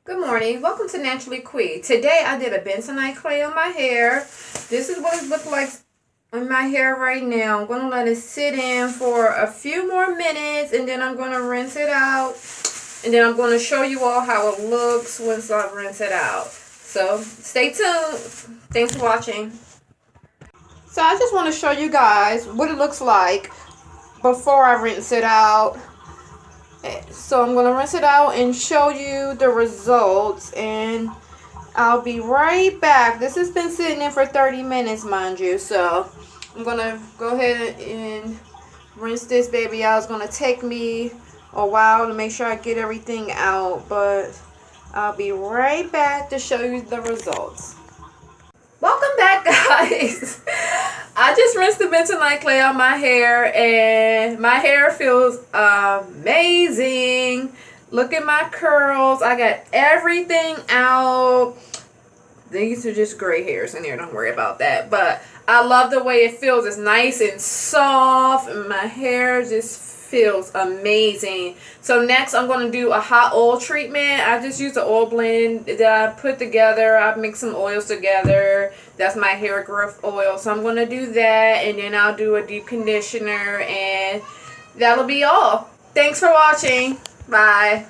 Good morning. Welcome to Naturally Quee. Today I did a bentonite clay on my hair. This is what it looks like on my hair right now. I'm going to let it sit in for a few more minutes and then I'm going to rinse it out. And then I'm going to show you all how it looks once I rinse it out. So stay tuned. Thanks for watching. So I just want to show you guys what it looks like before I rinse it out. So I'm going to rinse it out and show you the results, and I'll be right back. This has been sitting in for 30 minutes, mind you. So I'm going to go ahead and rinse this baby out. It's going to take me a while to make sure I get everything out, but I'll be right back to show you the results. Welcome back, guys. I just rinsed the bentonite clay on my hair and my hair feels amazing. Look at my curls. I got everything out. These are just gray hairs in here. Don't worry about that. But I love the way it feels. It's nice and soft and my hair just feels amazing. So next I'm going to do a hot oil treatment. I just used the oil blend that I put together. I mixed some oils together. That's my hair growth oil. So I'm going to do that, and then I'll do a deep conditioner, and that'll be all. Thanks for watching. Bye.